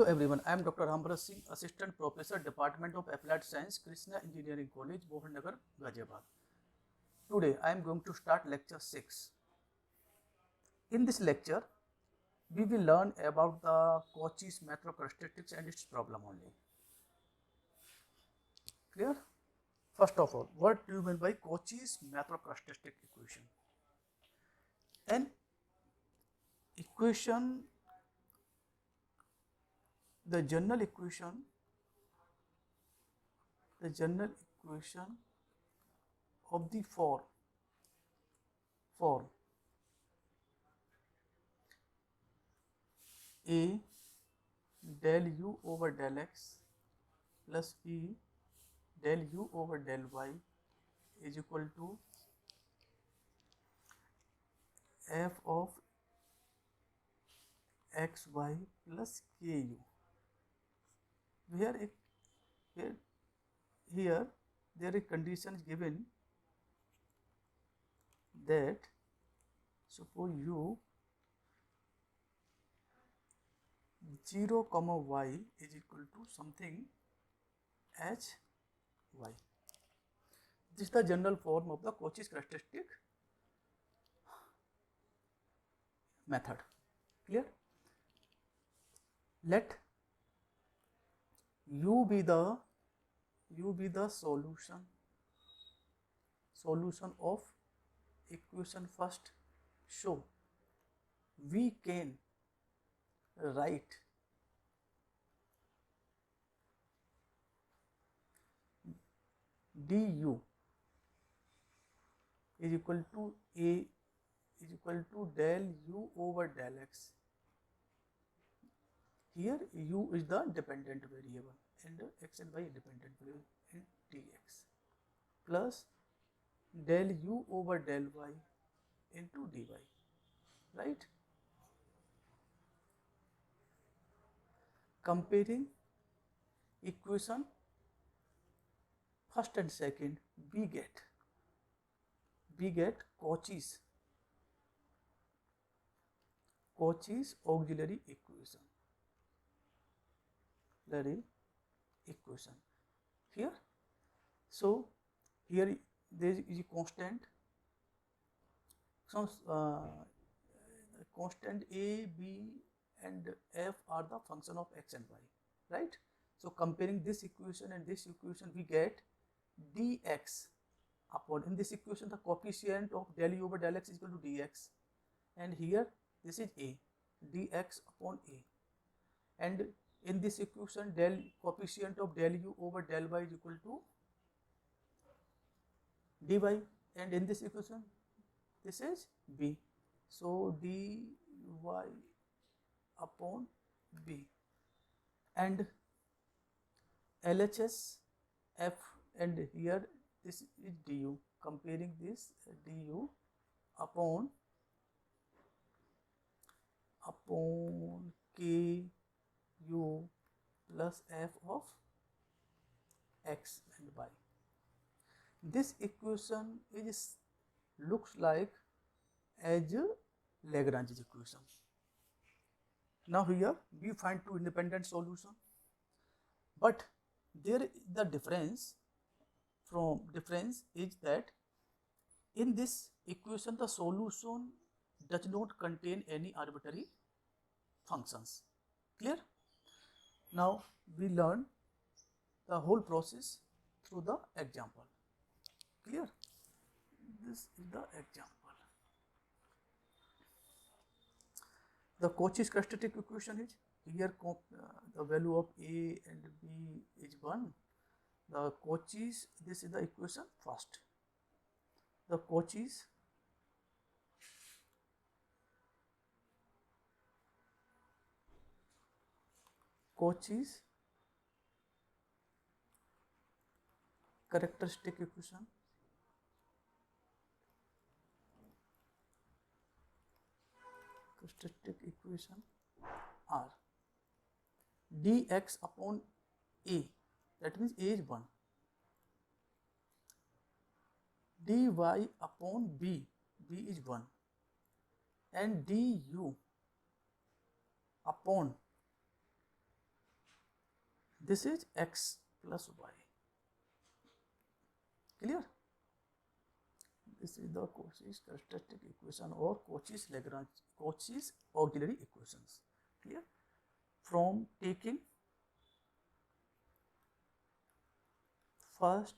everyone, I am Dr. Rambarat Singh, Assistant Professor, Department of Applied Science, Krishna Engineering College, Bohanagar, Ghaziabad. Today I am going to start lecture 6. In this lecture, we will learn about the Cauchy's macrocharacteristics and its problem only. Clear? First of all, what do you mean by Cauchy's macrocharacteristic equation? An equation, the general equation of the form A del u over del x plus B del u over del y is equal to f of xy plus ku. Here there is condition given that suppose u 0 comma y is equal to something h y. This is the general form of the Cauchy's characteristic method. Clear? Let u be the solution of equation first. So we can write du is equal to A is equal to del u over del x. Here u is the dependent variable and x and y independent variable in dx plus del u over del y into dy, right? Comparing equation first and second, we get Cauchy's auxiliary equation. Here, so here there is a constant. So constant a, b and f are the function of x and y, right? So comparing this equation and this equation, we get dx upon, in this equation the coefficient of del u over del x is equal to dx, and here this is a, dx upon a, and in this equation coefficient of del u over del y is equal to dy, and in this equation this is b, so dy upon b, and LHS f, and here this is du, comparing this du upon ku plus f of x and y. This equation looks like as Lagrange's equation. Now here we find two independent solutions, but there the difference is that in this equation the solution does not contain any arbitrary functions. Clear? Now we learn the whole process through the example. Clear? This is the example. The Cauchy's characteristic equation is here, the value of a and b is 1. The Cauchy's, this is the equation first. The Cauchy's characteristic equation are dx upon a, that means a is 1, dy upon b is 1, and du upon this is x plus y. Clear? This is the Cauchy's characteristic equation or Cauchy's auxiliary equations. Clear? From taking first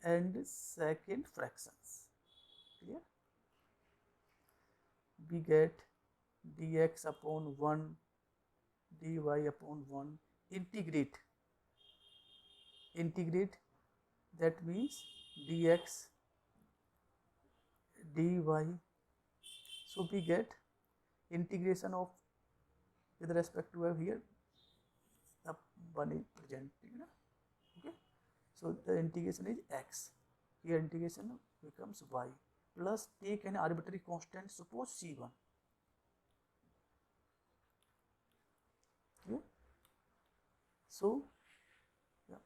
and second fractions. Clear? We get dx upon 1, dy upon 1, integrate, that means dx dy. So we get integration of, with respect to here the one is present, okay. So the integration is x, here integration becomes y, plus take an arbitrary constant, suppose c1. Yeah. So yeah,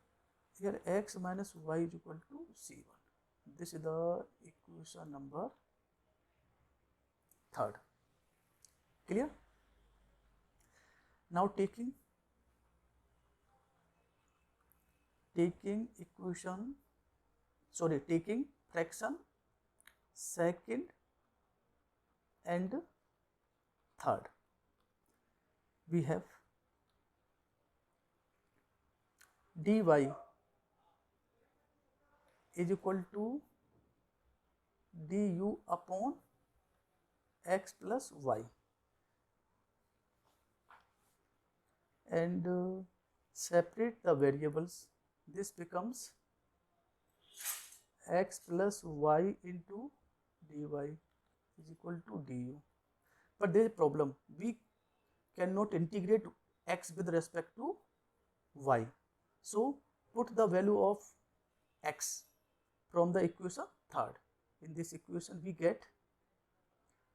here x minus y is equal to c1. This is the equation number 3rd. Clear? Now taking fraction second and third, we have dy is equal to du upon x plus y, and separate the variables. This becomes x plus y into dy is equal to du. But there is a problem, we cannot integrate x with respect to y. So put the value of x from the equation 3rd. In this equation we get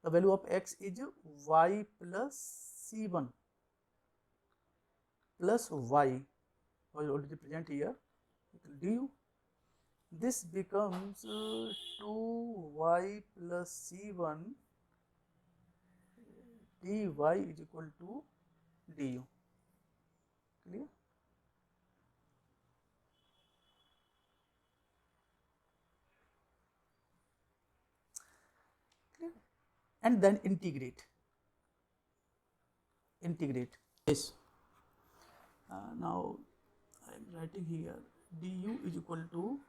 the value of x is y plus c1 plus y, already present here, du. This becomes 2y plus c1 dy is equal to du. Clear? Clear? And then integrate. Yes. Now I am writing here du is equal to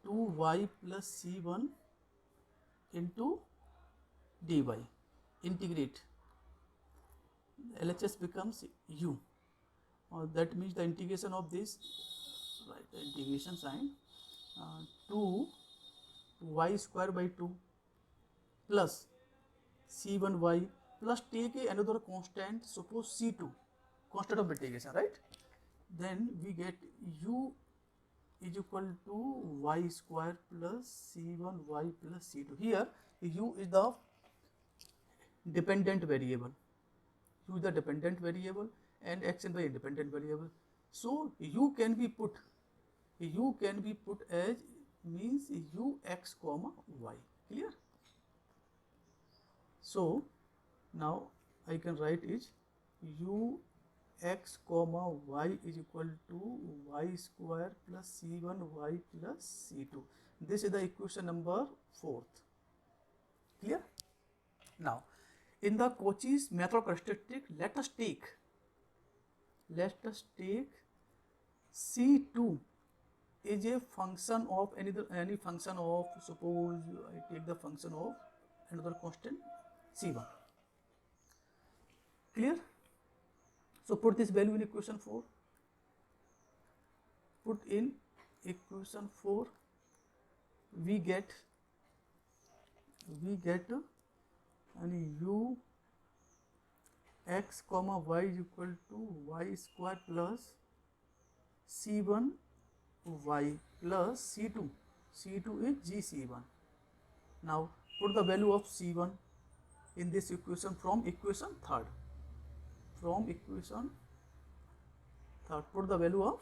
2y plus c1 into dy. Integrate. LHS becomes u. That means the integration of this, right, the integration sign, 2y square by 2 plus c1y plus take another constant, suppose c2, constant of mitigation, right? Then we get u is equal to y square plus c1y plus c2. Here u is the dependent variable, and x and y independent variable. So u can be put as means ux comma y. Clear? So now I can write is ux comma y is equal to y square plus c1y plus c2. This is the equation number 4th. Clear? Now in the Cauchy's method characteristic, let us take c2 is a function of any function of, suppose I take the function of another constant c1. Clear? So put this value in equation 4. Put in equation 4, we get u x comma y is equal to y square plus c1 y plus c2. c2 is gc1. Now put the value of c1 in this equation from equation 3rd. Put the value of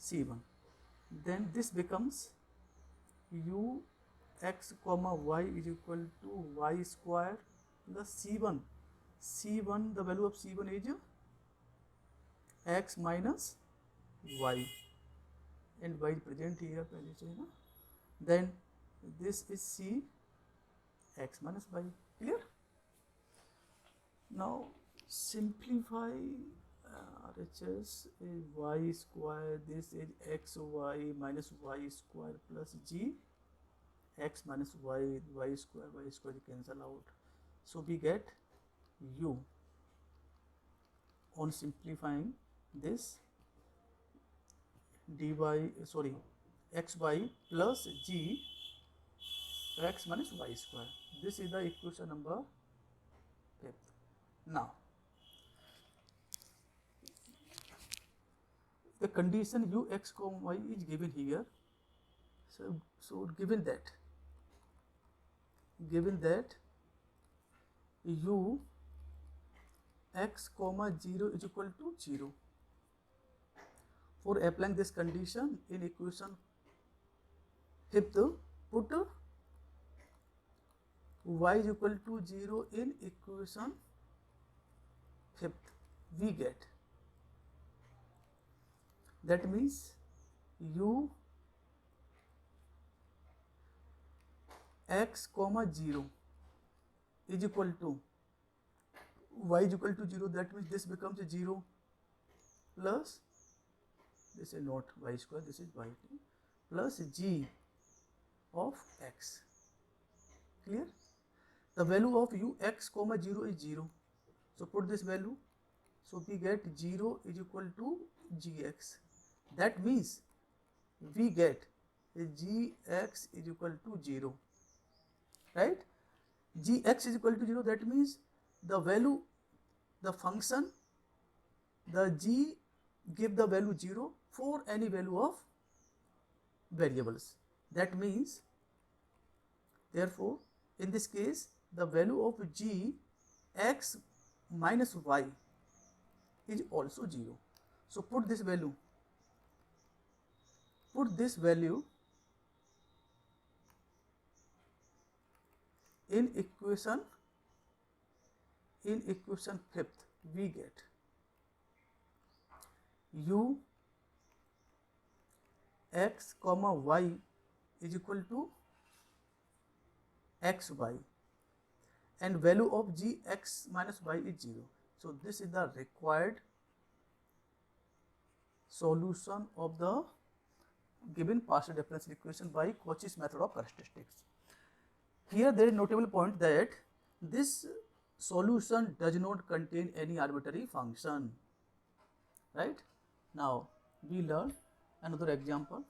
c1. Then this becomes u x comma y is equal to y square plus c1 C1, the value of C1 is x minus y, and y is present here पहले से है ना. Then this is C x minus y. Clear? Now simplify RHS is y square, this is xy minus y square plus g x minus y square cancel out. So we get u. On simplifying this, dy xy plus g x minus y square. This is the equation number 5th. Now the condition u x comma y is given here. So given that u x comma 0 is equal to 0. For applying this condition in equation 5th, put y is equal to 0 in equation 5th. We get, that means u x comma 0 is equal to y is equal to 0. That means this becomes 0 plus, this is not y square, this is y plus g of x. Clear? The value of u x comma 0 is 0. So put this value. So we get 0 is equal to gx. That means we get gx is equal to 0. Right? Gx is equal to 0. That means the value, the function, the g give the value 0 for any value of variables. That means, therefore, in this case, the value of g x minus y is also 0. So put this value in equation 5th. We get u x comma y is equal to xy, and value of g x minus y is 0. So this is the required solution of the given partial differential equation by Cauchy's method of characteristics. Here there is notable point that this solution does not contain any arbitrary function. Right? Now we learn another example.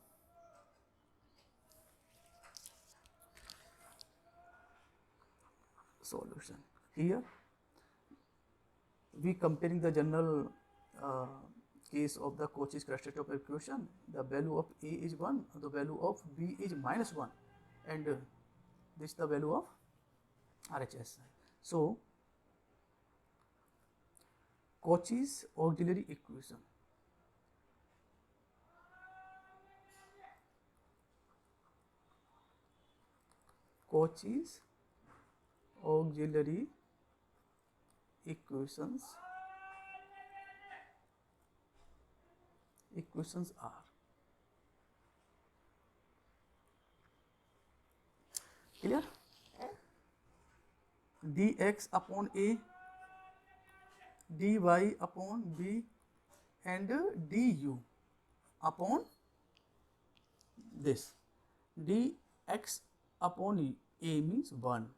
Solution. Here we comparing the general case of the Cauchy's characteristic of equation. The value of a is 1, the value of b is minus 1, and this is the value of RHS. So Cauchy's auxiliary equation. Cauchy's auxiliary equations are clear? Dx upon a, dy upon b, and du upon this. Dx upon a means 1,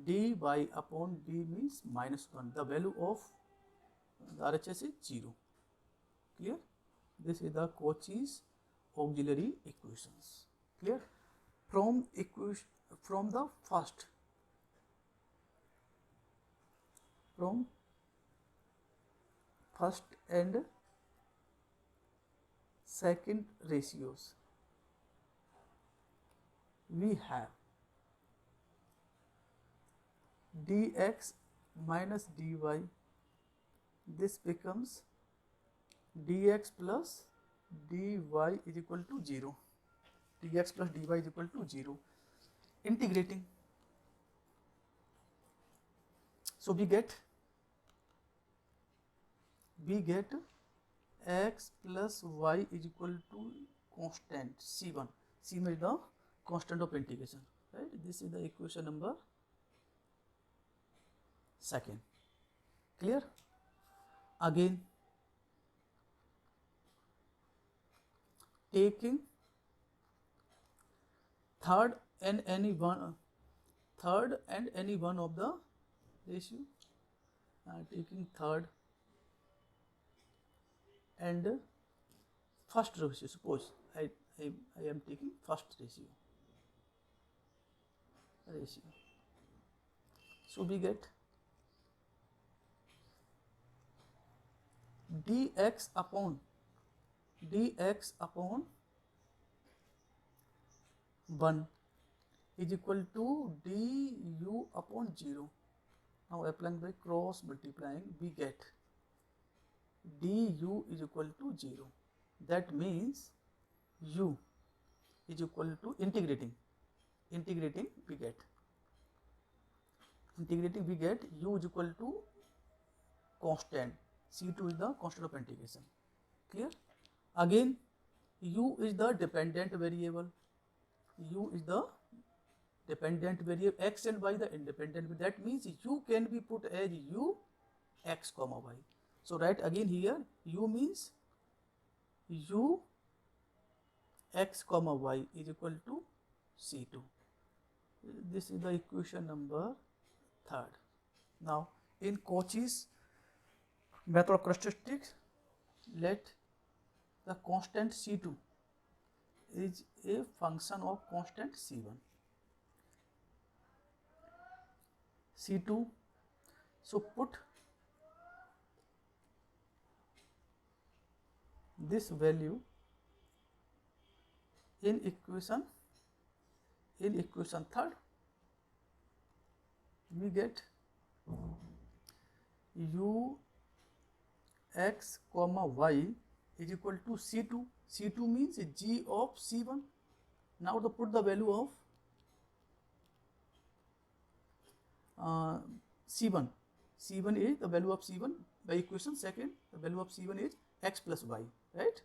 dy upon b means minus 1. The value of the RHS is 0. Clear? This is the Cauchy's auxiliary equations. Clear? From the first and second ratios, we have dx minus dy. This becomes dx plus dy is equal to 0. Dx plus dy is equal to 0. Integrating. So we get we get x plus y is equal to constant c1. C1 is the constant of integration, right? This is the equation number 2. Clear? Again, taking third and any one of the ratio, taking third and first ratio. Suppose I am taking first ratio. So we get dx upon 1 is equal to du upon 0. Now applying by cross multiplying, we get du is equal to 0. That means u is equal to integrating we get u is equal to constant. C2 is the constant of integration. Clear? Again, u is the dependent variable. X and y the independent. That means u can be put as u x comma y. So write again here, u means u x comma y is equal to C2. This is the equation number 3. Now in Cauchy's method of characteristics, let the constant C2 is a function of constant C1. C2, so put this value in equation 3, we get u x comma y is equal to C2. C2 means g of C1. Now to put the value of C1. C1 is the value of C1 by equation 2. The value of C1 is x plus y, right?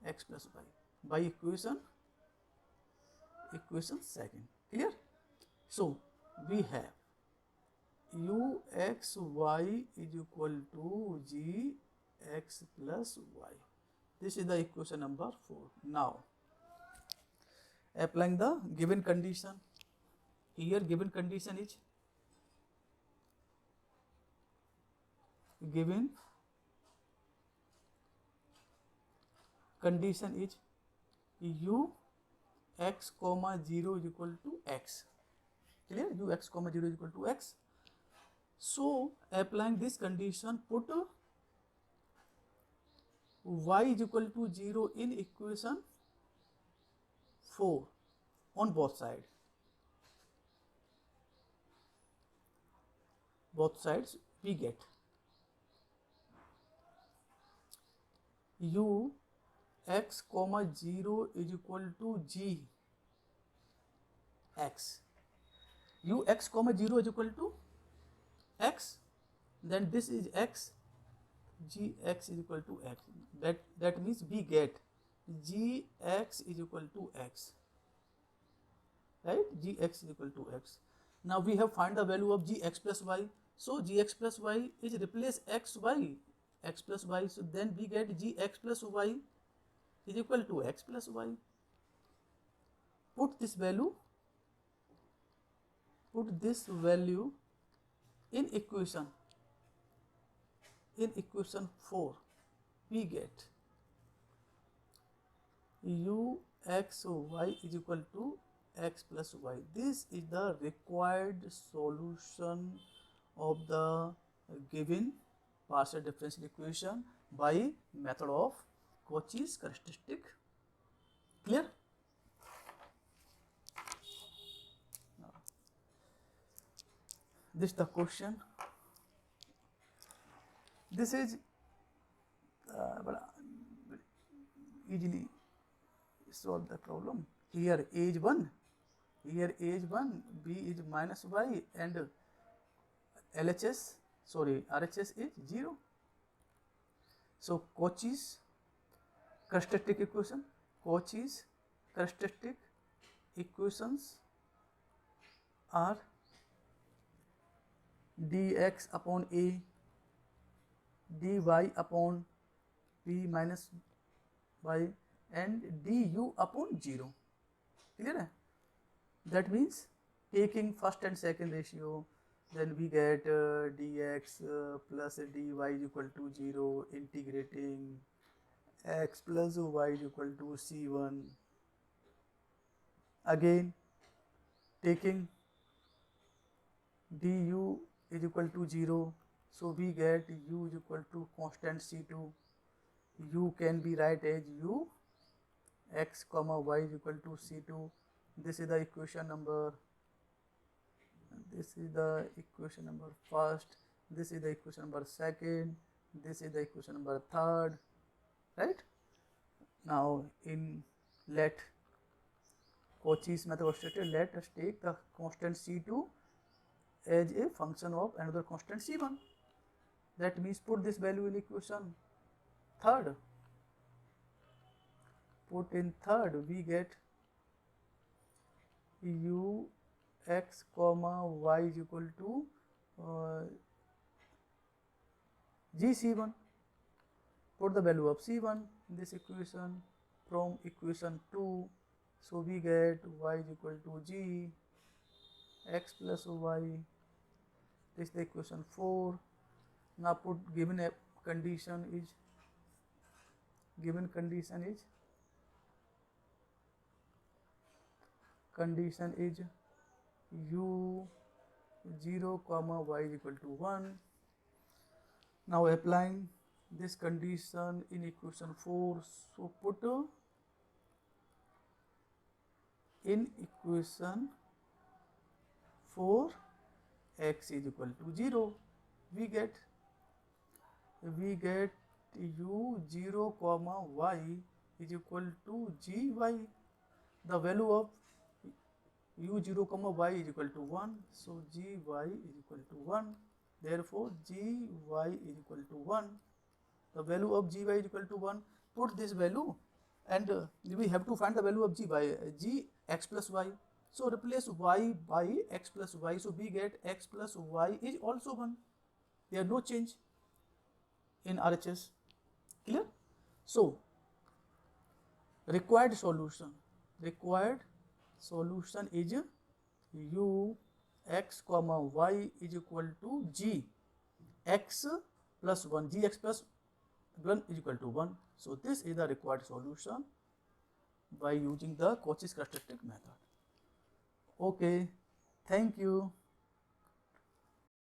X plus y by equation 2. Clear? So we have u x y is equal to g x plus y. This is the equation number 4. Now applying the given condition, here given condition is u x comma 0 is equal to x. Clear? U x comma 0 is equal to x. So applying this condition, put y is equal to 0 in equation 4 on both sides. We get u x comma 0 is equal to g x. U x comma 0 is equal to x, then this is x, g x is equal to x. That means we get g x is equal to x, right? G x is equal to x. Now we have find the value of g x plus y. So g x plus y is replace x plus y. So then we get g x plus y is equal to x plus y. Put this value in equation 4. We get u x y is equal to x plus y. This is the required solution of the given partial differential equation by method of Cauchy's characteristic. Clear? This is the question. This is easily solve the problem. Here a is 1, b is minus y, and RHS is 0. So Cauchy's characteristic equation, Cauchy's characteristic equations are dx upon a dy upon p minus y and du upon 0. Clear है? That means taking first and second ratio, then we get dx plus dy is equal to 0, integrating x plus y is equal to c1. Again taking du is equal to 0, so we get u is equal to constant c2. U can be write as u x comma y is equal to c2. This is the equation number, this is the equation number first, this is the equation number second, this is the equation number third, right? Now in let Cauchy's method was stated, let us take the constant c2 as a function of another constant c1. That means put this value in equation third. Put in third, we get u x comma y is equal to gc1. Put the value of c1 in this equation from equation 2. So we get y is equal to g x plus y. This is the equation 4. Now put given a condition is u 0 comma y is equal to 1. Now applying this condition in equation 4, so put in equation 4 x is equal to 0, we get u 0 comma y is equal to gy. The value of u 0 comma y is equal to 1, so gy is equal to 1. Therefore gy is equal to 1. The value of gy is equal to 1. Put this value and we have to find the value of g x plus y. So replace y by x plus y, so we get x plus y is also 1. There are no change in RHS. Clear? So required solution is u x comma y is equal to g x plus 1, g x plus 1 is equal to 1. So this is the required solution by using the Cauchy's characteristic method. Okay, thank you.